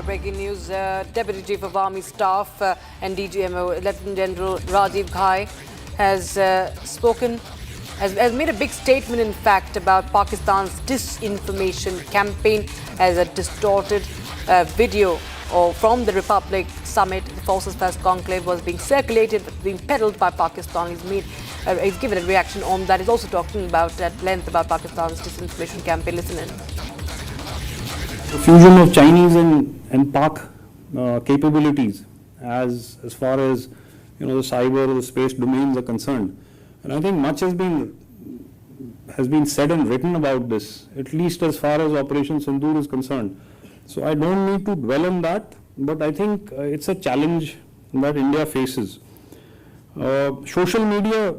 Breaking news, Deputy Chief of Army Staff and DGMO, Lieutenant General Rajiv Ghai, has has made a big statement, in fact, about Pakistan's disinformation campaign as a distorted video from the Republic Summit. The Forces First Conclave was being circulated, being peddled by Pakistan. He's given a reaction on that. He's also talking about at length about Pakistan's disinformation campaign. Listen in. The fusion of Chinese and Pak capabilities as far as the cyber or the space domains are concerned, and I think much has been said and written about this, at least as far as Operation Sindoor is concerned. So I don't need to dwell on that, but I think it's a challenge that India faces. Social media,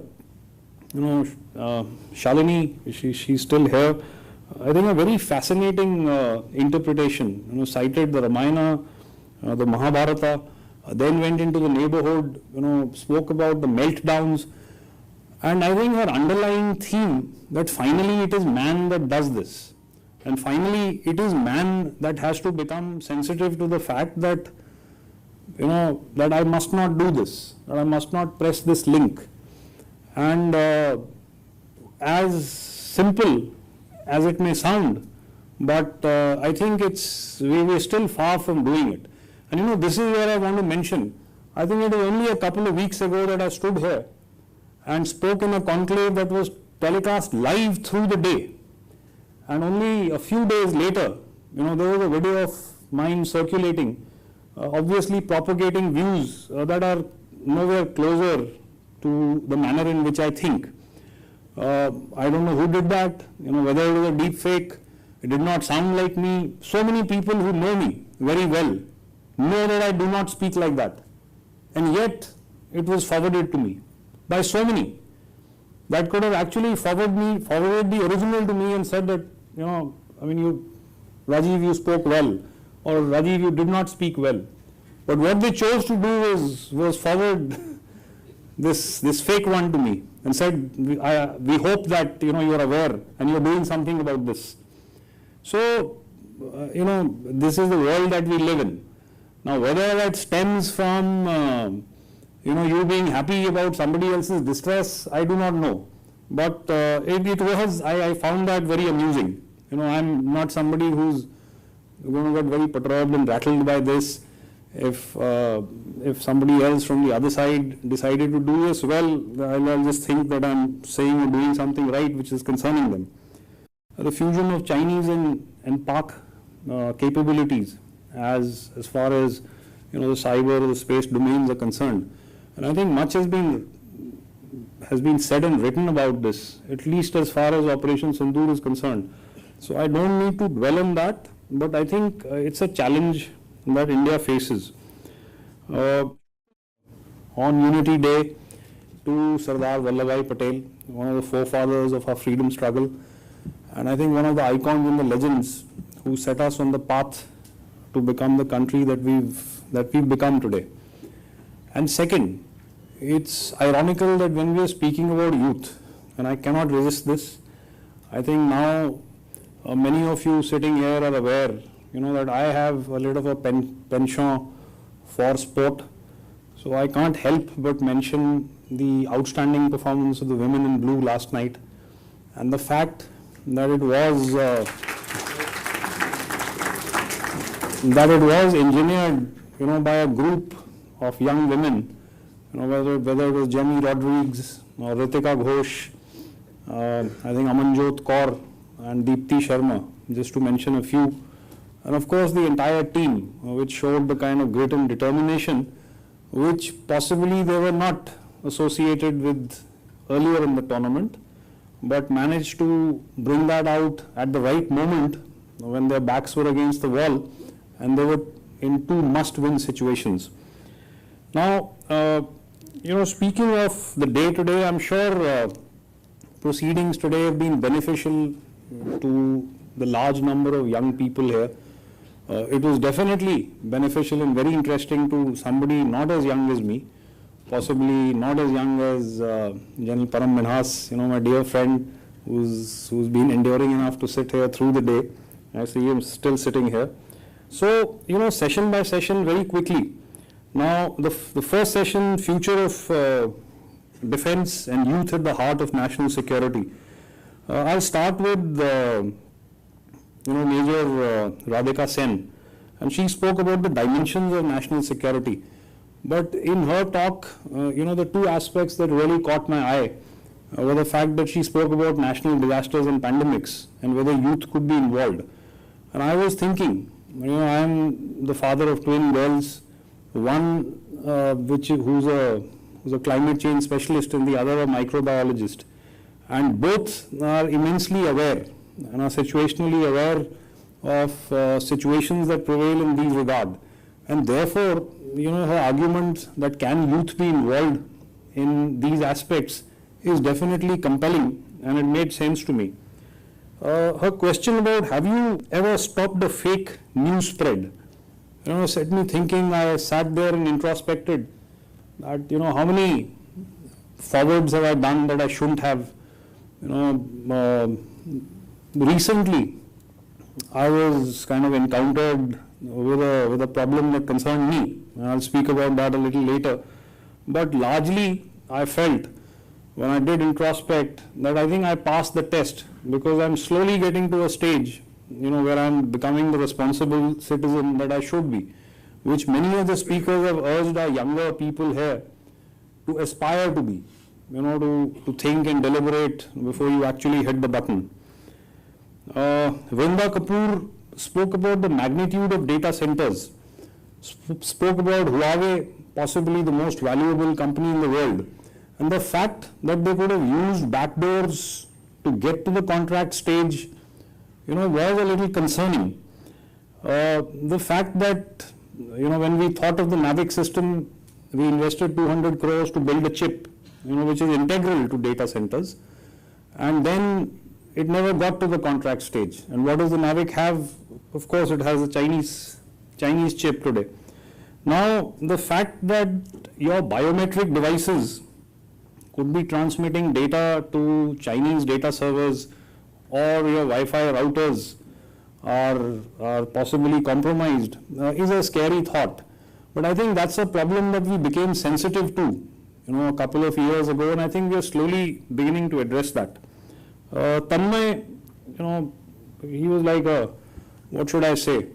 Shalini, she's still here. I think a very fascinating interpretation. Cited the Ramayana, the Mahabharata, then went into the neighborhood. Spoke about the meltdowns, and I think her underlying theme that finally it is man that does this, and finally it is man that has to become sensitive to the fact that that I must not do this, that I must not press this link, and as simple as it may sound, but I think we're still far from doing it. And this is where I want to mention, I think it was only a couple of weeks ago that I stood here and spoke in a conclave that was telecast live through the day. And only a few days later, there was a video of mine circulating, obviously propagating views that are nowhere closer to the manner in which I think. I don't know who did that, whether it was a deep fake, it did not sound like me. So many people who know me very well know that I do not speak like that. And yet, it was forwarded to me by so many that could have actually forwarded the original to me and said that, Rajiv, you spoke well, or Rajiv, you did not speak well. But what they chose to do was forward this fake one to me and said, we hope that you're aware and you're doing something about this. So, this is the world that we live in. Now, whether that stems from you being happy about somebody else's distress, I do not know. But I found that very amusing. I'm not somebody who's going to get very perturbed and rattled by this. If somebody else from the other side decided to do this, well, I'll just think that I'm saying or doing something right which is concerning them. The fusion of Chinese and Pak capabilities as far as the cyber or the space domains are concerned, and I think much has been said and written about this, at least as far as Operation Sindoor is concerned. So I don't need to dwell on that, but I think it's a challenge that India faces. On Unity Day, to Sardar Vallabhbhai Patel, one of the forefathers of our freedom struggle, and I think one of the icons and the legends who set us on the path to become the country that we've become today. And second, it's ironical that when we are speaking about youth, and I cannot resist this, I think now many of you sitting here are aware that I have a little of a penchant for sport. So I can't help but mention the outstanding performance of the women in blue last night, and the fact that it was engineered by a group of young women, whether it was Jamie Rodriguez or Ritika Ghosh, I think Amanjot Kaur and Deepti Sharma, just to mention a few. And of course the entire team, which showed the kind of grit and determination which possibly they were not associated with earlier in the tournament, but managed to bring that out at the right moment when their backs were against the wall and they were in two must-win situations. Now, speaking of the day today, I'm sure proceedings today have been beneficial to the large number of young people here. It was definitely beneficial and very interesting to somebody not as young as me, possibly not as young as General Param Minhas, my dear friend who's been enduring enough to sit here through the day. I see him still sitting here. So, session by session, very quickly. Now, the first session, Future of Defense and Youth at the Heart of National Security. I'll start with, Major Radhika Sen, and she spoke about the dimensions of national security. But in her talk, the two aspects that really caught my eye were the fact that she spoke about national disasters and pandemics and whether youth could be involved. And I was thinking, I am the father of twin girls, one who's a climate change specialist and the other a microbiologist. And both are immensely aware and are situationally aware of situations that prevail in these regard. And therefore, her argument that can youth be involved in these aspects is definitely compelling, and it made sense to me. Her question about have you ever stopped a fake news spread, set me thinking. I sat there and introspected that, how many forwards have I done that I shouldn't have. Recently, I was kind of encountered with a problem that concerned me. I'll speak about that a little later. But largely, I felt when I did introspect that I think I passed the test, because I'm slowly getting to a stage, where I'm becoming the responsible citizen that I should be, which many of the speakers have urged our younger people here to aspire to be, to think and deliberate before you actually hit the button. Vrinda Kapoor spoke about the magnitude of data centers, spoke about Huawei, possibly the most valuable company in the world, and the fact that they could have used backdoors to get to the contract stage, was a little concerning. The fact that, when we thought of the NAVIC system, we invested 200 crores to build a chip, which is integral to data centers, and then it never got to the contract stage. And what does the NAVIC have? Of course, it has a Chinese chip today. Now, the fact that your biometric devices could be transmitting data to Chinese data servers, or your Wi-Fi routers are possibly compromised, is a scary thought. But I think that's a problem that we became sensitive to, a couple of years ago, and I think we are slowly beginning to address that. Tanmay, he was like what should I say?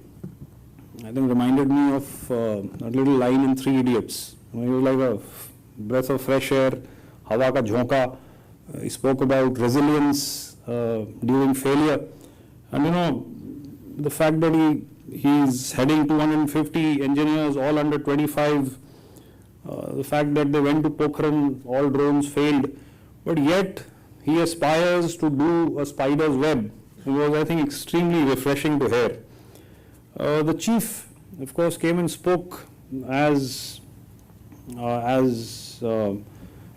I think reminded me of a little line in Three Idiots. He was like a breath of fresh air, hawa ka jhonka. He spoke about resilience during failure. And the fact that he's heading 250 engineers, all under 25, the fact that they went to Pokhran, all drones failed, but yet he aspires to do a spider's web. It was, I think, extremely refreshing to hear. The chief, of course, came and spoke as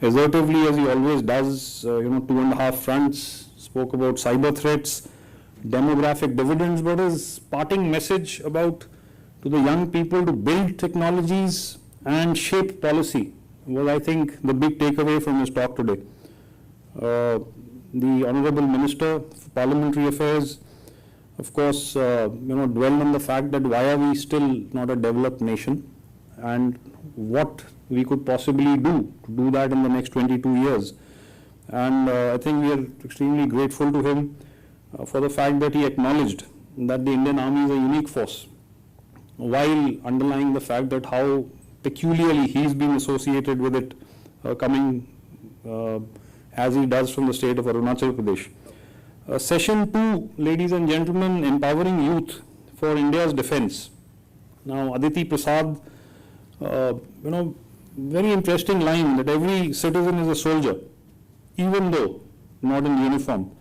assertively as he always does, 2.5 fronts, spoke about cyber threats, demographic dividends, but his parting message about to the young people to build technologies and shape policy was, I think, the big takeaway from his talk today. The Honorable Minister for Parliamentary Affairs, of course, dwelled on the fact that why are we still not a developed nation, and what we could possibly do to do that in the next 22 years. And I think we are extremely grateful to him for the fact that he acknowledged that the Indian Army is a unique force, while underlying the fact that how peculiarly he's been associated with it, coming as he does from the state of Arunachal Pradesh. Session 2, ladies and gentlemen, empowering youth for India's defense. Now, Aditi Prasad, very interesting line that every citizen is a soldier, even though not in uniform.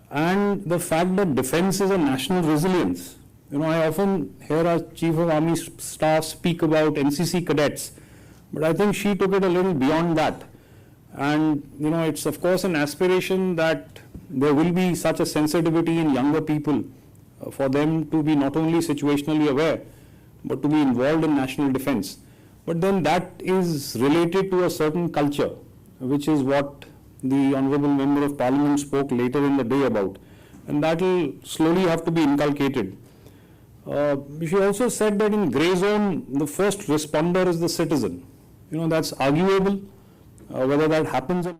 And the fact that defense is a national resilience. I often hear our Chief of Army Staff speak about NCC cadets, but I think she took it a little beyond that. And, it's of course an aspiration that there will be such a sensitivity in younger people for them to be not only situationally aware, but to be involved in national defense. But then that is related to a certain culture, which is what the Honorable Member of Parliament spoke later in the day about. And that will slowly have to be inculcated. She also said that in grey zone, the first responder is the citizen. That's arguable, whether that happens or